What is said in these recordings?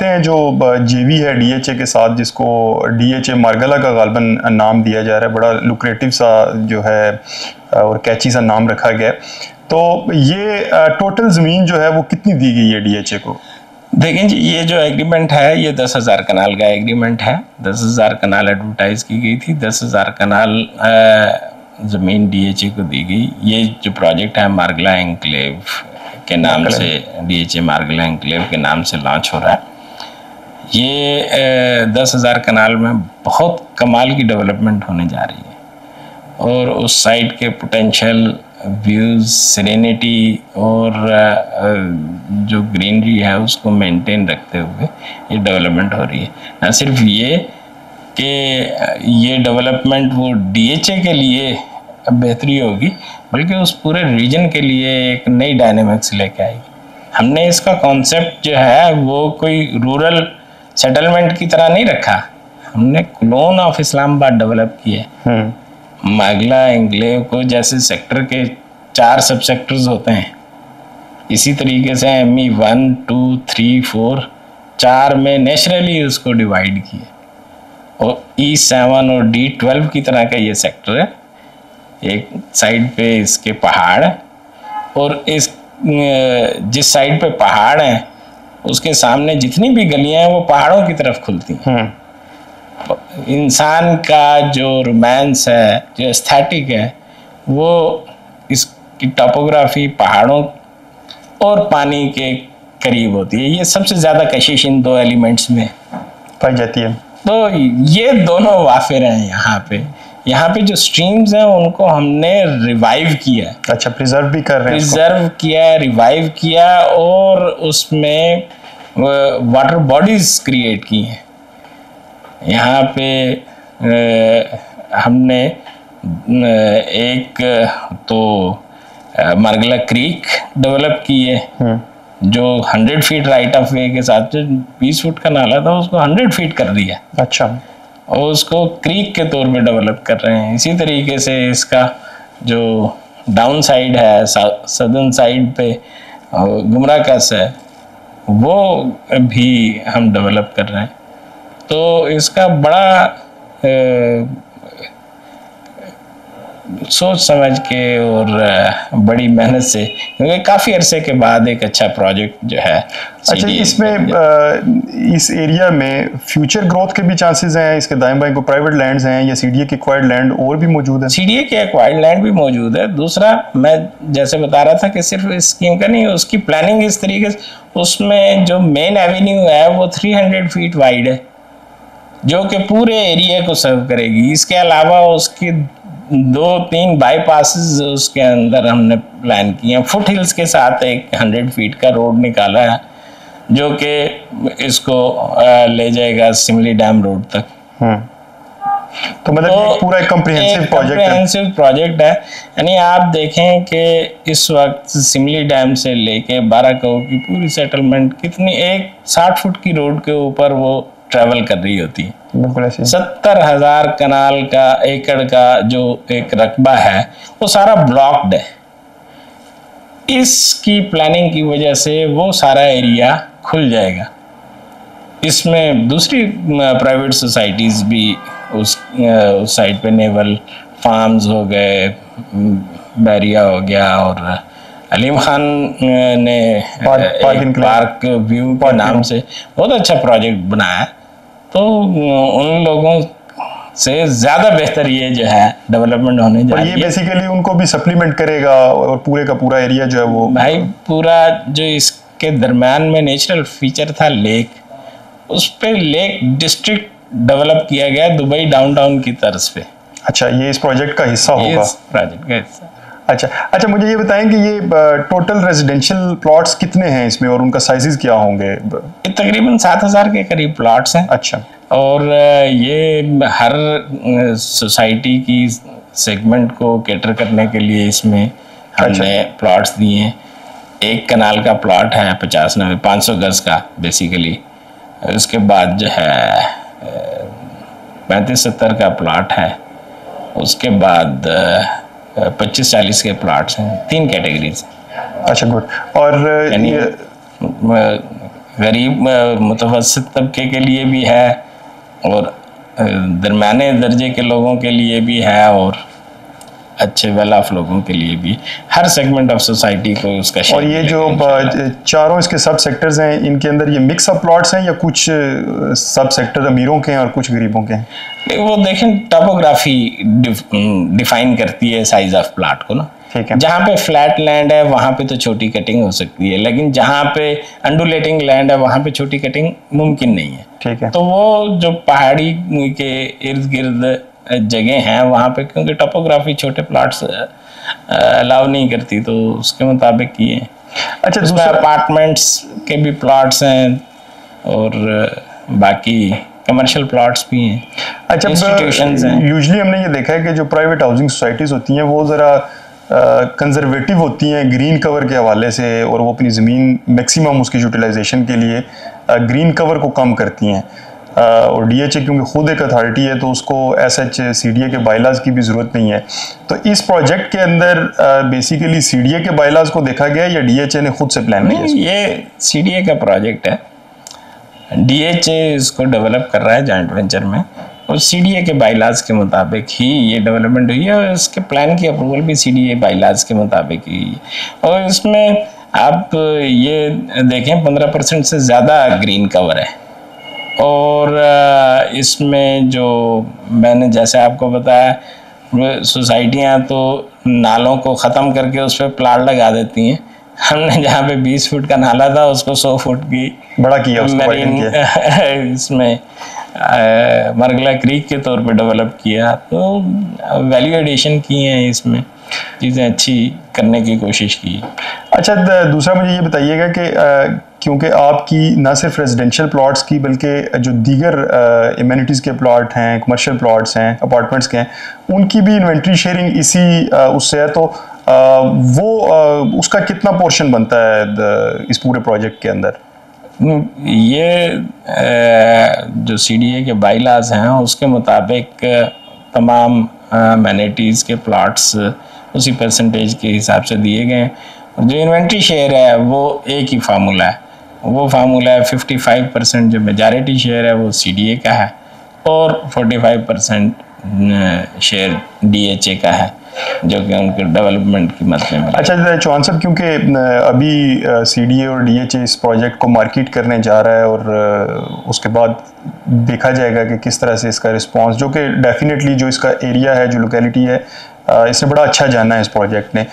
जानते हैं जो जेवी है डीएचए के साथ, जिसको डीएचए मार्गला का गालबन नाम दिया जा रहा है, बड़ा लुक्रेटिव सा जो है और कैची सा नाम रखा गया है, तो ये टोटल ज़मीन जो है वो कितनी दी गई है डीएचए को? देखें जी, ये जो एग्रीमेंट है ये 10,000 कनाल का एग्रीमेंट है। 10,000 कनाल एडवर्टाइज की गई थी, 10,000 कनाल ज़मीन डीएचए को दी गई। ये जो प्रोजेक्ट है मार्गला एनक्लेव के नाम से, डीएचए मार्गला एनक्लेव के नाम से लॉन्च हो रहा है। ये 10,000 कनाल में बहुत कमाल की डेवलपमेंट होने जा रही है और उस साइट के पोटेंशियल व्यूज़, सेरेनिटी और जो ग्रीनरी है उसको मेंटेन रखते हुए ये डेवलपमेंट हो रही है। न सिर्फ ये कि ये डेवलपमेंट वो डीएचए के लिए बेहतरी होगी, बल्कि उस पूरे रीजन के लिए एक नई डायनेमिक्स लेके आएगी। हमने इसका कॉन्सेप्ट जो है वो कोई रूरल सेटलमेंट की तरह नहीं रखा, हमने क्लोन ऑफ इस्लामाबाद डेवलप किया। मार्गला एनक्लेव को जैसे सेक्टर के 4 सब सेक्टर्स होते हैं, इसी तरीके से ME 1, 2, 3, 4 4 में नेचुरली उसको डिवाइड किया और E7 और D12 की तरह का ये सेक्टर है। एक साइड पे इसके पहाड़ और इस जिस साइड पे पहाड़ हैं उसके सामने जितनी भी गलियां हैं वो पहाड़ों की तरफ खुलती हैं। इंसान का जो रोमांस है, जो एस्थेटिक है, वो इसकी टोपोग्राफी पहाड़ों और पानी के करीब होती है। ये सबसे ज़्यादा कशिश इन 2 एलिमेंट्स में पाई जाती है। तो ये दोनों वाफिर हैं यहाँ पे। यहाँ पे जो स्ट्रीम्स हैं उनको हमने रिवाइव किया। अच्छा, प्रिजर्व भी कर रहे हैं? प्रिजर्व किया, रिवाइव किया और उसमें वाटर बॉडीज क्रिएट की हैं। यहाँ पे हमने एक तो मार्गला क्रीक डेवलप की है जो 100 फीट राइट ऑफ वे के साथ, जो 20 फुट का नाला था उसको 100 फीट कर दिया। अच्छा, और उसको क्रीक के तौर पे डेवलप कर रहे हैं। इसी तरीके से इसका जो डाउन साइड है, सदर्न साइड पे गुमराह कस है, वो भी हम डेवलप कर रहे हैं। तो इसका बड़ा सोच समझ के और बड़ी मेहनत से, क्योंकि काफ़ी अरसे के बाद एक अच्छा प्रोजेक्ट जो है। अच्छा, इसमें इस एरिया में फ्यूचर ग्रोथ के भी चांसेस हैं? इसके दाएं बाएं को प्राइवेट लैंड्स हैं या सीडीए के एक्वायर्ड लैंड और भी मौजूद है? सीडीए के एक्वायर्ड लैंड भी मौजूद है। दूसरा, मैं जैसे बता रहा था कि सिर्फ इस स्कीम का नहीं, उसकी प्लानिंग इस तरीके से, उसमें जो मेन एवेन्यू है वो 300 फीट वाइड है जो कि पूरे एरिया को सर्व करेगी। इसके अलावा उसकी 2-3 बाईपासेस उसके अंदर हमने प्लान किए हैं। फुट हिल्स के साथ एक 100 फीट का रोड निकाला है जो कि इसको ले जाएगा सिमली डैम रोड तक। तो मतलब एक पूरा एक कॉम्प्रिहेंसिव प्रोजेक्ट है। यानी आप देखें कि इस वक्त सिमली डैम से लेके 12 करोड़ की पूरी सेटलमेंट कितनी, एक 60 फुट की रोड के ऊपर वो ट्रैवल कर रही होती है। 70,000 कनाल का एकड़ का जो एक रकबा है वो सारा ब्लॉक्ड है। इसकी प्लानिंग की वजह से वो सारा एरिया खुल जाएगा। इसमें दूसरी प्राइवेट सोसाइटीज़ भी उस साइड पे, नेवल फार्म्स हो गए, बैरिया हो गया, और अलीम खान ने पार्क व्यू के नाम से बहुत अच्छा प्रोजेक्ट बनाया। तो उन लोगों से ज़्यादा बेहतर ये जो है डेवलपमेंट होने जा रही है। ये बेसिकली उनको भी सप्लीमेंट करेगा और पूरे का पूरा एरिया जो है वो, भाई पूरा जो इसके दरम्यान में नेचुरल फीचर था लेक, उस पे लेक डिस्ट्रिक्ट डेवलप किया गया दुबई डाउनटाउन की तर्ज पे। अच्छा, ये इस प्रोजेक्ट का हिस्सा होगा? प्रोजेक्ट का हिस्सा। अच्छा, मुझे ये बताएं कि ये टोटल रेजिडेंशियल प्लॉट्स कितने हैं इसमें और उनका साइजेस क्या होंगे? ये तकरीबन 7,000 के करीब प्लॉट्स हैं। अच्छा। और ये हर सोसाइटी की सेगमेंट को कैटर करने के लिए इसमें हमने प्लॉट्स दिए हैं। एक कनाल का प्लॉट है 500 गज का बेसिकली। उसके बाद जो है 35-70 का प्लॉट है। उसके बाद 25-40 के प्लॉट्स हैं। 3 कैटेगरीज। अच्छा, गुड। और गरीब मुतवस्सित तबके के लिए भी है और दरमियाने दर्जे के लोगों के लिए भी है और अच्छे वेल ऑफ लोगों के लिए भी, हर सेगमेंट ऑफ सोसाइटी को उसका। और ये जो चारों इसके सब सेक्टर्स हैं, इनके अंदर ये मिक्स ऑफ प्लॉट्स हैं या कुछ सब सेक्टर अमीरों के हैं और कुछ गरीबों के हैं? वो देखें, टोपोग्राफी डिफाइन करती है साइज ऑफ प्लॉट को ना। जहाँ पे फ्लैट लैंड है वहाँ पे तो छोटी कटिंग हो सकती है, लेकिन जहाँ पे अंडुलेटिंग लैंड है वहाँ पे छोटी कटिंग मुमकिन नहीं है। ठीक है। तो वो जो पहाड़ी के इर्द गिर्द जगह हैं वहाँ पे, क्योंकि टोपोग्राफी छोटे प्लॉट्स अलाउ नहीं करती, तो उसके मुताबिक किए। अच्छा, उसमें अपार्टमेंट्स के भी प्लॉट्स हैं और बाकी कमर्शियल प्लॉट्स भी हैं। अच्छा, इंस्टीट्यूशंस हैं। यूजुअली हमने ये देखा है कि जो प्राइवेट हाउसिंग सोसाइटीज होती हैं वो ज़रा कंजर्वेटिव होती हैं ग्रीन कवर के हवाले से, और वो अपनी ज़मीन मैक्सिमम उसकी यूटिलाइजेशन के लिए ग्रीन कवर को कम करती हैं। और डीएचए क्योंकि खुद एक अथॉरिटी है तो उसको एसएच सीडीए के बायलाज की भी ज़रूरत नहीं है। तो इस प्रोजेक्ट के अंदर बेसिकली सीडीए के बायलाज को देखा गया या डीएचए ने खुद से प्लान किया? ये सीडीए का प्रोजेक्ट है, डीएचए इसको डेवलप कर रहा है जॉइंट वेंचर में, और सीडीए के बायलाज के मुताबिक ही ये डेवलपमेंट हुई है और इसके प्लान की अप्रूवल भी सीडीए बायलाज के मुताबिक ही हुई है। और इसमें आप ये देखें 15% से ज़्यादा ग्रीन कवर है, और इसमें जो मैंने जैसे आपको बताया, सोसाइटियाँ तो नालों को ख़त्म करके उस पर प्लाट लगा देती हैं। हमने जहाँ पे 20 फुट का नाला था उसको 100 फुट की बड़ा किया, इसमें मरगला क्रीक के तौर पे डेवलप किया। तो वैल्यू एडिशन की हैं, इसमें चीज़ें अच्छी करने की कोशिश की। अच्छा, दूसरा मुझे ये बताइएगा कि क्योंकि आपकी ना सिर्फ रेजिडेंशियल प्लॉट्स की बल्कि जो दीगर एमिनिटीज़ के प्लॉट हैं, कमर्शियल प्लॉट्स हैं, अपार्टमेंट्स के हैं, उनकी भी इन्वेंट्री शेयरिंग इसी उससे है। तो वो उसका कितना पोर्शन बनता है इस पूरे प्रोजेक्ट के अंदर? ये जो सीडीए के बायलाज हैं उसके मुताबिक तमाम एमिनिटीज़ के प्लॉट्स उसी परसेंटेज के हिसाब से दिए गए हैं। जो इन्वेंट्री शेयर है वो एक ही फार्मूला है, वो फार्मूला है 55% जो मेजॉरिटी शेयर है वो सीडीए का है और 45% शेयर डीएचए का है, जो कि उनके डेवलपमेंट की मद में। अच्छा चौहान साहब, क्योंकि अभी सीडीए और डीएचए इस प्रोजेक्ट को मार्केट करने जा रहा है और उसके बाद देखा जाएगा कि किस तरह से इसका रिस्पांस, जो कि डेफिनेटली जो इसका एरिया है, जो लोकेलिटी है, इसने बड़ा अच्छा जाना है इस प्रोजेक्ट ने।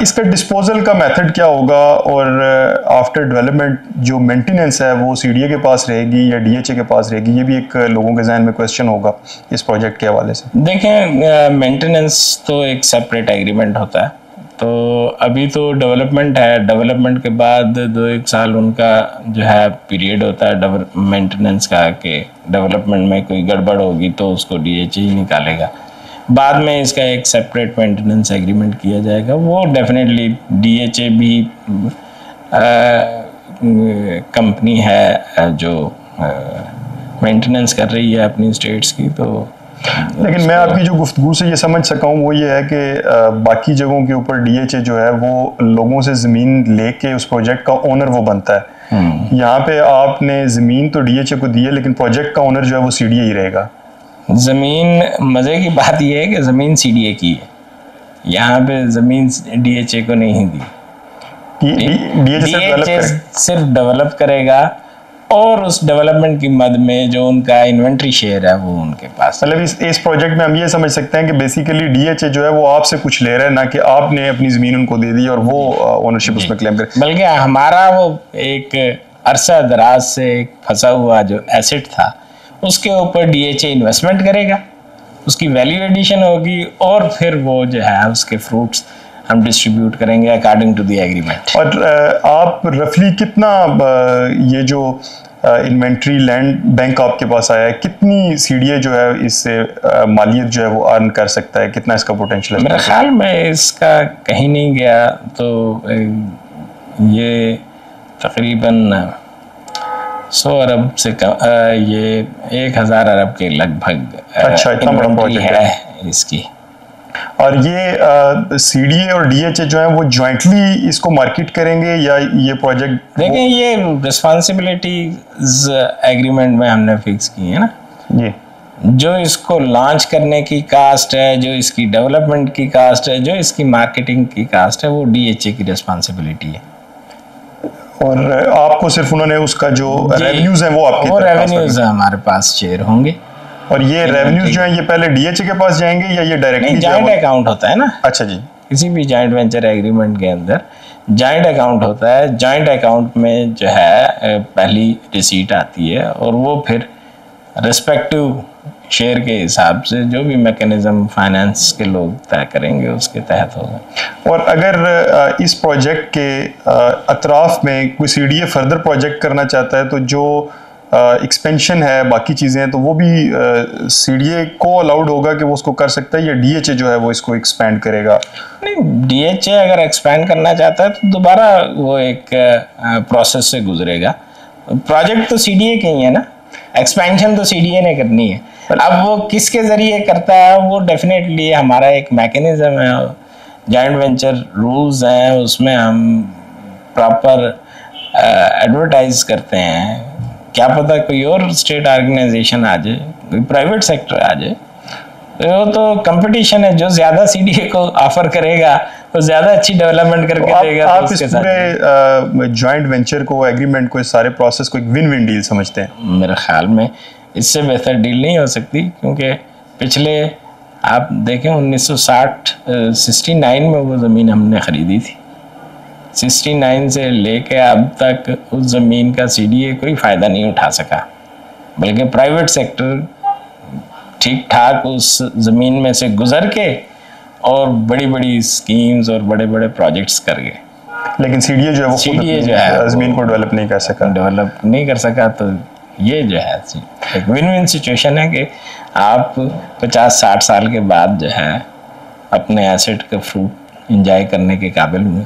इसका डिस्पोजल का मेथड क्या होगा और आफ्टर डेवलपमेंट जो मेंटेनेंस है वो सीडीए के पास रहेगी या डीएचए के पास रहेगी? ये भी एक लोगों के जहन में क्वेश्चन होगा इस प्रोजेक्ट के हवाले से। देखें, मेंटेनेंस तो एक सेपरेट एग्रीमेंट होता है, तो अभी तो डेवलपमेंट है, डेवलपमेंट के बाद 2-1 साल उनका जो है पीरियड होता है मेंटेनेंस का, कि डेवलपमेंट में कोई गड़बड़ होगी तो उसको डीएचए ही निकालेगा। बाद में इसका एक सेपरेट मेंटेनेंस एग्रीमेंट किया जाएगा। वो डेफिनेटली डीएचए भी कंपनी है जो मेंटेनेंस कर रही है अपनी स्टेट्स की। तो लेकिन मैं आपकी जो गुफ्तगू से ये समझ सका हूँ वो ये है कि बाकी जगहों के ऊपर डीएचए जो है वो लोगों से ज़मीन लेके उस प्रोजेक्ट का ओनर वो बनता है। यहाँ पे आपने ज़मीन तो डीएचए को दी है, लेकिन प्रोजेक्ट का ओनर जो है वो सीडीए ही रहेगा। ज़मीन, मज़े की बात यह है कि ज़मीन सीडीए की है, यहाँ पे ज़मीन डीएचए को नहीं दी। डीएचए सिर्फ डेवलप करेगा और उस डेवलपमेंट की मद में जो उनका इन्वेंट्री शेयर है वो उनके पास। मतलब इस प्रोजेक्ट में हम ये समझ सकते हैं कि बेसिकली डीएचए जो है वो आपसे कुछ ले रहा है, ना कि आपने अपनी ज़मीन उनको दे दी और वो ओनरशिप उसमें क्लेम करे। बल्कि हमारा वो एक अरसा दराज से एक फंसा हुआ जो एसेट था उसके ऊपर डीएचए इन्वेस्टमेंट करेगा, उसकी वैल्यू एडिशन होगी और फिर वो जो है उसके फ्रूट्स हम डिस्ट्रीब्यूट करेंगे अकॉर्डिंग टू द एग्रीमेंट। और आप रफली कितना ये जो इन्वेंट्री लैंड बैंक आपके पास आया है, कितनी सीडीए जो है इससे मालियत जो है वो अर्न कर सकता है, कितना इसका पोटेंशियल है? मेरे ख्याल में इसका कहीं नहीं गया तो ये तकरीबन 100 अरब से ये 1000 अरब के लगभग। अच्छा, इतना बड़ा प्रोजेक्ट है इसकी। और ये सीडीए और डीएचए जो है वो जॉइंटली इसको मार्केट करेंगे या ये प्रोजेक्ट? देखें, ये रिस्पॉन्सिबिलिटीज एग्रीमेंट में हमने फिक्स की है ना। जी। जो इसको लॉन्च करने की कास्ट है, जो इसकी डेवलपमेंट की कास्ट है, जो इसकी मार्केटिंग की कास्ट है, वो डीएचए की रिस्पॉन्सिबिलिटी है। और आपको सिर्फ उन्होंने उसका जो रेवेन्यूज हैं वो आपके रेवेन्यूज हमारे पास शेयर होंगे। और ये रेवेन्यूज जो है ये पहले डीएचए के पास जाएंगे या ये डायरेक्टली? जॉइंट अकाउंट होता है ना। अच्छा जी। किसी भी जॉइंट वेंचर एग्रीमेंट के अंदर जॉइंट अकाउंट होता है। जॉइंट अकाउंट में जो है पहली रिसीट आती है और वो फिर रिस्पेक्टिव शेयर के हिसाब से जो भी मैकेनिज्म फाइनेंस के लोग तय करेंगे उसके तहत होगा। और अगर इस प्रोजेक्ट के अतराफ में कोई सीडीए फर्दर प्रोजेक्ट करना चाहता है तो जो एक्सपेंशन है, बाकी चीज़ें हैं, तो वो भी सीडीए को अलाउड होगा कि वो उसको कर सकता है या डीएचए जो है वो इसको एक्सपेंड करेगा? नहीं, डीएचए अगर एक्सपेंड करना चाहता है तो दोबारा वो एक प्रोसेस से गुजरेगा। प्रोजेक्ट तो सीडीए के ही है ना, एक्सपेंशन तो सीडीए ने करनी है। अब वो किसके ज़रिए करता है, वो डेफिनेटली हमारा एक मैकेनिज्म है, जॉइंट वेंचर रूल्स हैं, उसमें हम प्रॉपर एडवर्टाइज करते हैं। क्या पता कोई और स्टेट ऑर्गेनाइजेशन आ जाए, कोई प्राइवेट सेक्टर आ जाए, तो तो कंपटीशन है। जो ज़्यादा सीडीए को ऑफर करेगा वो ज़्यादा अच्छी डेवलपमेंट करके देगा। आप इस पूरे जॉइंट वेंचर को, एग्रीमेंट को, इस सारे प्रोसेस को एक विन विन डील समझते हैं? मेरे ख्याल में इससे बेहतर डील नहीं हो सकती, क्योंकि पिछले आप देखें 1969 में वो ज़मीन हमने ख़रीदी थी। 69 से लेके अब तक उस ज़मीन का सीडीए कोई फ़ायदा नहीं उठा सका, बल्कि प्राइवेट सेक्टर ठीक ठाक उस ज़मीन में से गुज़र के और बड़ी बड़ी स्कीम्स और बड़े बड़े प्रोजेक्ट्स कर गए। लेकिन सीडीए जो है वो सीडीए जो है ज़मीन को डेवलप नहीं कर सका। तो ये जो है एक विन विन सिचुएशन है कि आप 50-60 साल के बाद जो है अपने एसेट का फ्रूट एंजॉय करने के काबिल हुए।